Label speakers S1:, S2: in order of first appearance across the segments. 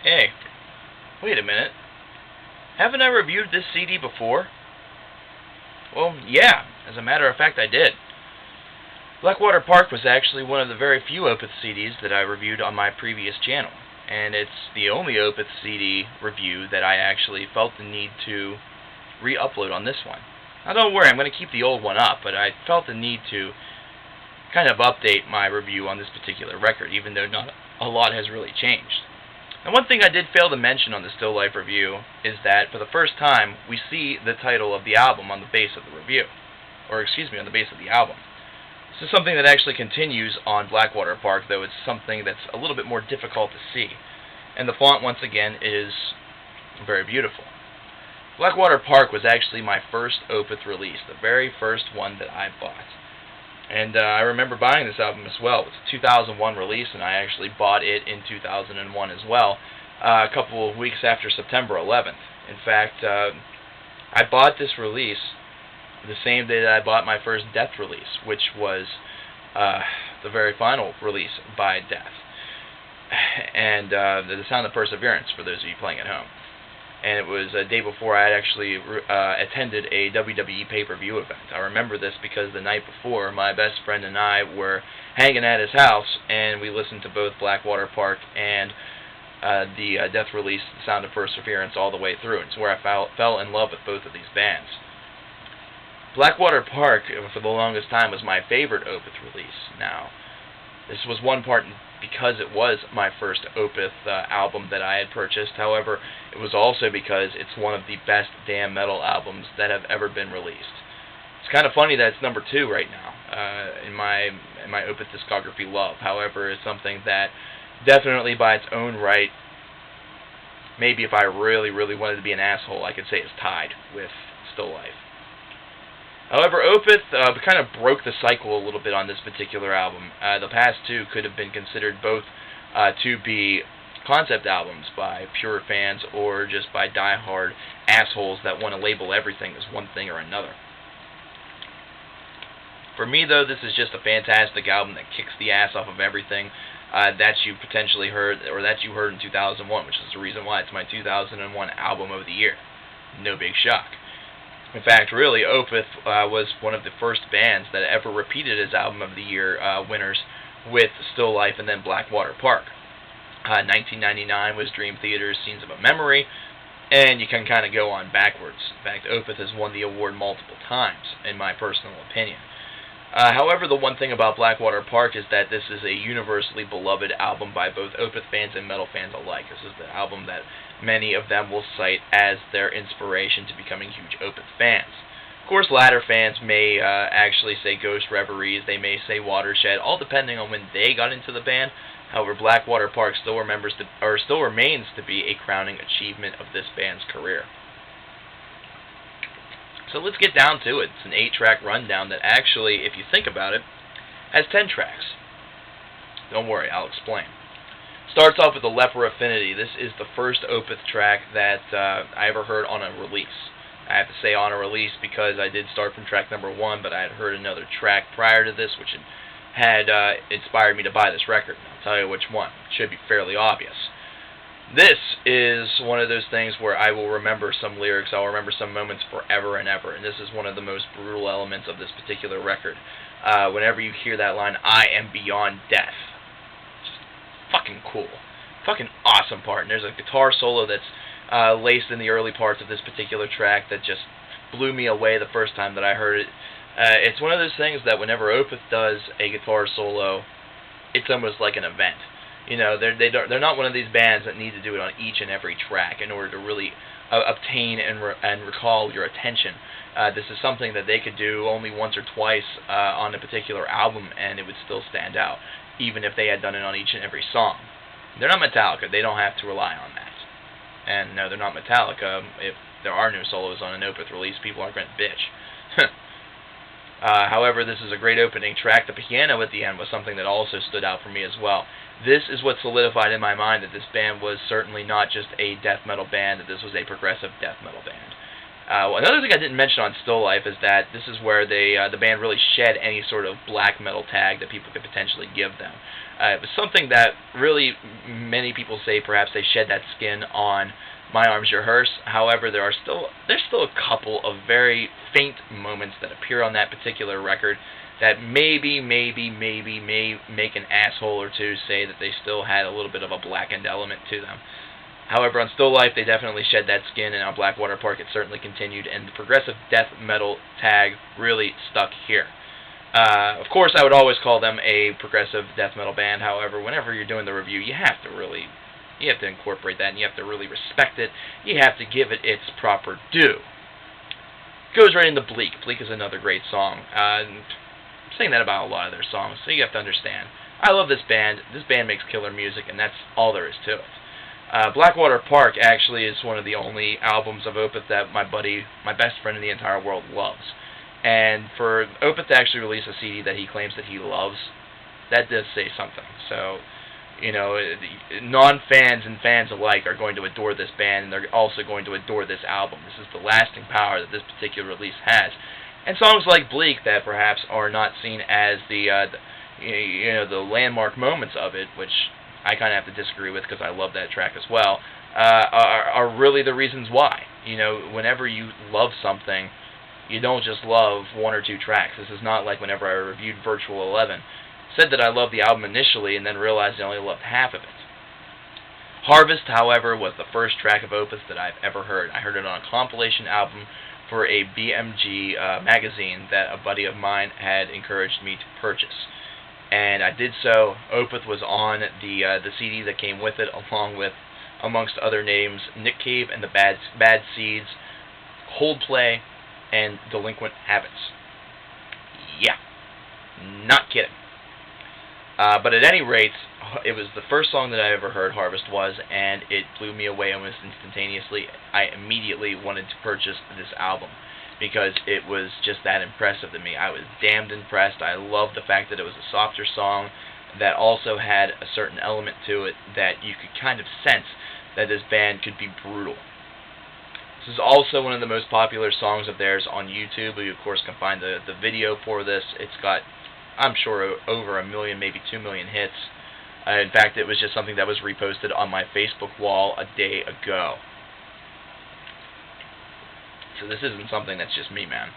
S1: Hey, wait a minute. Haven't I reviewed this CD before? Well, yeah, as a matter of fact I did. Blackwater Park was actually one of the very few Opeth CDs that I reviewed on my previous channel, and it's the only Opeth CD review that I actually felt the need to re-upload on this one. Now don't worry, I'm going to keep the old one up, but I felt the need to kind of update my review on this particular record, even though not a lot has really changed. And one thing I did fail to mention on the Still Life review is that for the first time we see the title of the album on the base of the review, or excuse me, on the base of the album. This is something that actually continues on Blackwater Park, though it's something that's a little bit more difficult to see. And the font, once again, is very beautiful. Blackwater Park was actually my first Opeth release, the very first one that I bought. And I remember buying this album as well. It was a 2001 release, and I actually bought it in 2001 as well, a couple of weeks after September 11th. In fact, I bought this release the same day that I bought my first Death release, which was the very final release by Death, and The Sound of Perseverance, for those of you playing at home. And it was a day before I had actually attended a WWE pay-per-view event. I remember this because the night before, my best friend and I were hanging at his house, and we listened to both Blackwater Park and the Death release, The Sound of Perseverance, all the way through. And it's where I fell in love with both of these bands. Blackwater Park, for the longest time, was my favorite Opeth release. Now, this was one part because it was my first Opeth album that I had purchased. However, it was also because it's one of the best damn metal albums that have ever been released. It's kind of funny that it's number 2 right now in my Opeth discography love. However, it's something that definitely by its own right, maybe if I really, really wanted to be an asshole, I could say it's tied with Still Life. However, Opeth kind of broke the cycle a little bit on this particular album. The past two could have been considered both to be concept albums by pure fans or just by die-hard assholes that want to label everything as one thing or another. For me, though, this is just a fantastic album that kicks the ass off of everything that you potentially heard, or that you heard in 2001, which is the reason why it's my 2001 album of the year. No big shock. In fact, really, Opeth was one of the first bands that ever repeated as Album of the Year winners with Still Life and then Blackwater Park. 1999 was Dream Theater's Scenes of a Memory, and you can kind of go on backwards. In fact, Opeth has won the award multiple times, in my personal opinion. However, the one thing about Blackwater Park is that this is a universally beloved album by both Opeth fans and metal fans alike. This is the album that many of them will cite as their inspiration to becoming huge Opeth fans. Of course, latter fans may actually say Ghost Reveries, they may say Watershed, all depending on when they got into the band. However, Blackwater Park still remains to be a crowning achievement of this band's career. So let's get down to it. It's an 8-track rundown that actually, if you think about it, has 10 tracks. Don't worry, I'll explain. Starts off with the Leopard Affinity. This is the first Opeth track that I ever heard on a release. I have to say on a release because I did start from track number 1, but I had heard another track prior to this which had inspired me to buy this record. I'll tell you which one. It should be fairly obvious. This is one of those things where I will remember some lyrics, I'll remember some moments forever and ever, and this is one of the most brutal elements of this particular record. Whenever you hear that line, I am beyond death. Just fucking cool. Fucking awesome part. And there's a guitar solo that's laced in the early parts of this particular track that just blew me away the first time that I heard it. It's one of those things that whenever Opeth does a guitar solo, it's almost like an event. You know, they're not one of these bands that need to do it on each and every track in order to really obtain and recall your attention. This is something that they could do only once or twice on a particular album, and it would still stand out, even if they had done it on each and every song. They're not Metallica. They don't have to rely on that. And no, they're not Metallica. If there are no solos on an Opeth release, people are going to bitch. However, this is a great opening track. The piano at the end was something that also stood out for me as well. This is what solidified in my mind that this band was certainly not just a death metal band, that this was a progressive death metal band. Another thing I didn't mention on Still Life is that this is where the band really shed any sort of black metal tag that people could potentially give them. It was something that really many people say perhaps they shed that skin on My Arms Your Hearse. However, there's still a couple of very faint moments that appear on that particular record that maybe may make an asshole or two say that they still had a little bit of a blackened element to them. However, on Still Life, they definitely shed that skin, and on Blackwater Park, it certainly continued, and the progressive death metal tag really stuck here. Of course, I would always call them a progressive death metal band. However, whenever you're doing the review, you have to incorporate that, and you have to really respect it. You have to give it its proper due. Goes right into Bleak. Bleak is another great song. I'm saying that about a lot of their songs, so you have to understand. I love this band. This band makes killer music, and that's all there is to it. Blackwater Park actually is one of the only albums of Opeth that my best friend in the entire world, loves. And for Opeth to actually release a CD that he claims that he loves, that does say something. So, non-fans and fans alike are going to adore this band, and they're also going to adore this album. This is the lasting power that this particular release has. And songs like Bleak, that perhaps are not seen as the landmark moments of it, which I kind of have to disagree with because I love that track as well, are really the reasons why. Whenever you love something, you don't just love one or two tracks. This is not like whenever I reviewed Virtual 11. Said that I loved the album initially and then realized I only loved half of it. Harvest, however, was the first track of Opeth that I've ever heard. I heard it on a compilation album for a BMG magazine that a buddy of mine had encouraged me to purchase. And I did so. Opeth was on the CD that came with it, along with, amongst other names, Nick Cave and the Bad Seeds, Coldplay, and Delinquent Habits. Yeah, not kidding. But at any rate, it was the first song that I ever heard, Harvest was, and it blew me away almost instantaneously. I immediately wanted to purchase this album because it was just that impressive to me. I was damned impressed. I loved the fact that it was a softer song that also had a certain element to it that you could kind of sense that this band could be brutal. This is also one of the most popular songs of theirs on YouTube. You, of course, can find the video for this. It's got, I'm sure, over 1 million, maybe 2 million hits. In fact, it was just something that was reposted on my Facebook wall a day ago. So this isn't something that's just me, man.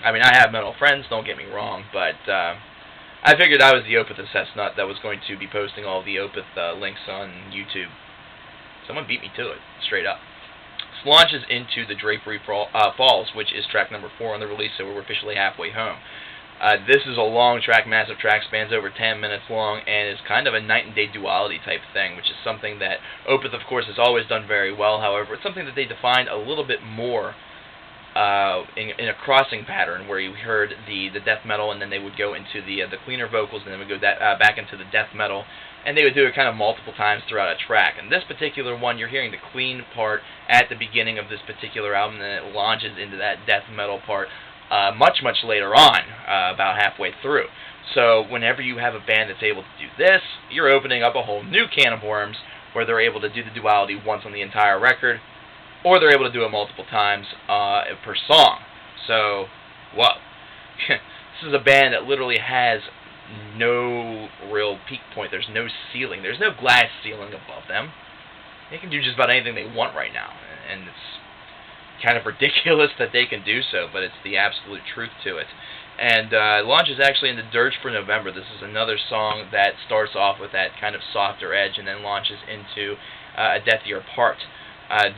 S1: I mean, I have metal friends, don't get me wrong, but I figured I was the Opeth obsessed nut that was going to be posting all the Opeth links on YouTube. Someone beat me to it, straight up. This launches into the Drapery Falls, which is track number 4 on the release, so we're officially halfway home. This is a long track, massive track, spans over 10 minutes long, and is kind of a night and day duality type thing, which is something that Opeth, of course, has always done very well. However, it's something that they defined a little bit more in a crossing pattern, where you heard the death metal, and then they would go into the cleaner vocals, and then would go back into the death metal, and they would do it kind of multiple times throughout a track. And this particular one, you're hearing the clean part at the beginning of this particular album, and then it launches into that death metal part much later on, about halfway through. So whenever you have a band that's able to do this, you're opening up a whole new can of worms, where they're able to do the duality once on the entire record, or they're able to do it multiple times per song. So, whoa. This is a band that literally has no real peak point. There's no ceiling. There's no glass ceiling above them. They can do just about anything they want right now, and it's kind of ridiculous that they can do so, but it's the absolute truth to it. And it launches actually into Dirge for November. This is another song that starts off with that kind of softer edge and then launches into A Death Year Apart.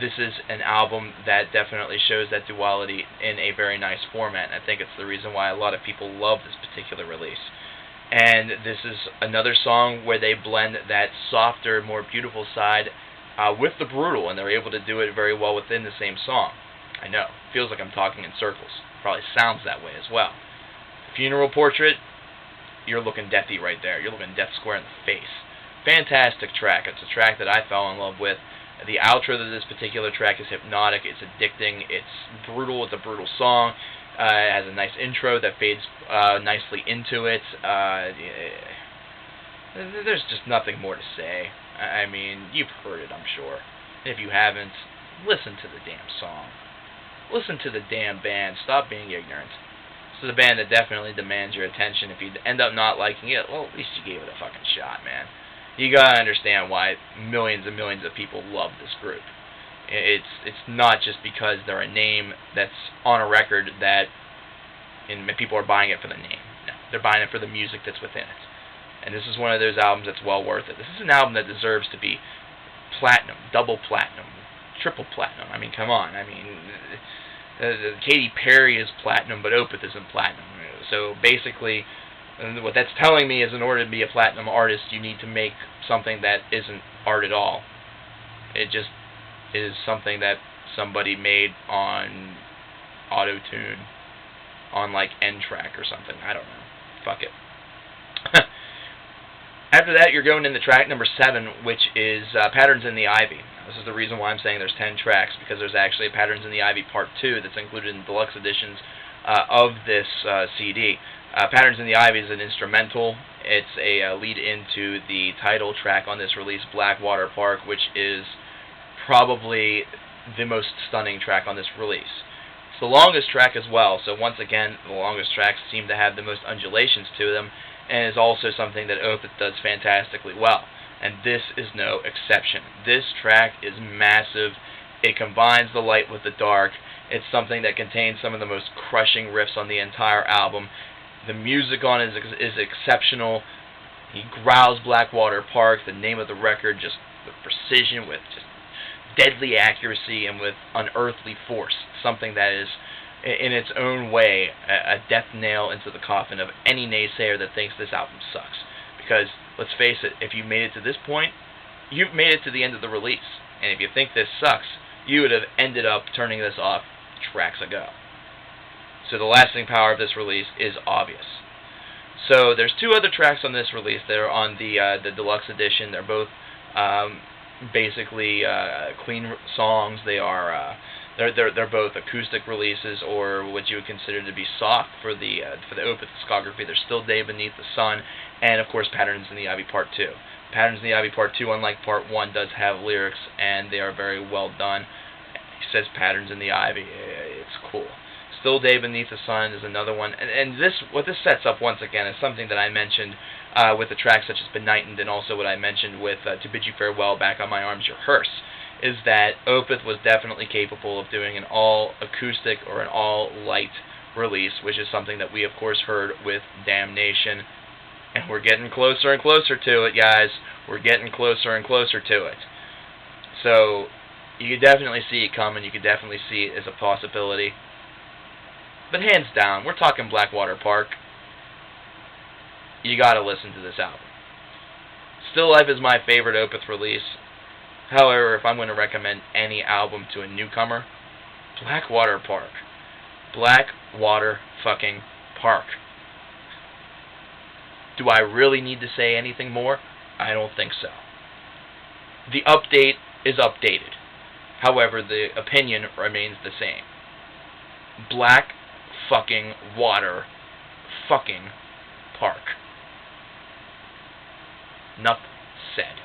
S1: This is an album that definitely shows that duality in a very nice format, and I think it's the reason why a lot of people love this particular release. And this is another song where they blend that softer, more beautiful side with the brutal, and they're able to do it very well within the same song. I know, feels like I'm talking in circles. Probably sounds that way as well. Funeral Portrait, you're looking deathy right there. You're looking death square in the face. Fantastic track. It's a track that I fell in love with. The outro to this particular track is hypnotic. It's addicting. It's brutal. It's a brutal song. It has a nice intro that fades nicely into it. There's just nothing more to say. I mean, you've heard it, I'm sure. If you haven't, listen to the damn song. listen to the damn band. Stop being ignorant. This is a band that definitely demands your attention. If you end up not liking it, well, at least you gave it a fucking shot, man. You gotta understand why millions and millions of people love this group. It's not just because they're a name that's on a record that and people are buying it for the name. No, they're buying it for the music that's within it. And this is one of those albums that's well worth it. This is an album that deserves to be platinum, double platinum, triple platinum. I mean, come on. I mean, Katy Perry is platinum, but Opeth isn't platinum. So basically, what that's telling me is in order to be a platinum artist, you need to make something that isn't art at all. It just is something that somebody made on auto-tune, on like N-Track or something. I don't know. Fuck it. After that, you're going into track number 7, which is Patterns in the Ivy. This is the reason why I'm saying there's 10 tracks, because there's actually a Patterns in the Ivy Part 2 that's included in deluxe editions of this CD. Patterns in the Ivy is an instrumental. It's a lead into the title track on this release, Blackwater Park, which is probably the most stunning track on this release. It's the longest track as well, so once again, the longest tracks seem to have the most undulations to them, and is also something that Opeth does fantastically well. And this is no exception. This track is massive. It combines the light with the dark. It's something that contains some of the most crushing riffs on the entire album. The music on it is exceptional. He growls Blackwater Park, the name of the record, just with precision, with just deadly accuracy, and with unearthly force. Something that is, in its own way, a death nail into the coffin of any naysayer that thinks this album sucks. Because, let's face it, if you made it to this point, you've made it to the end of the release. And if you think this sucks, you would have ended up turning this off tracks ago. So the lasting power of this release is obvious. So there's 2 other tracks on this release that are on the deluxe edition. They're both basically clean songs. They are they're both acoustic releases, or what you would consider to be soft for the Opeth discography. There's Still Day Beneath the Sun, and of course Patterns in the Ivy Part 2. Patterns in the Ivy Part 2, unlike Part 1, does have lyrics, and they are very well done. He says Patterns in the Ivy. It's cool. Still Day Beneath the Sun is another one, and what this sets up once again is something that I mentioned with the tracks such as Benightened, and also what I mentioned with To Bid You Farewell, Back on My Arms Your Hearse, is that Opeth was definitely capable of doing an all-acoustic or an all-light release, which is something that we of course heard with Damnation, and we're getting closer and closer to it, guys. We're getting closer and closer to it. So, you could definitely see it coming, you could definitely see it as a possibility. But hands down, we're talking Blackwater Park. You gotta listen to this album. Still Life is my favorite Opeth release. However, if I'm going to recommend any album to a newcomer, Blackwater Park. Blackwater fucking Park. Do I really need to say anything more? I don't think so. The update is updated. However, the opinion remains the same. Black fucking water fucking park. Enough said.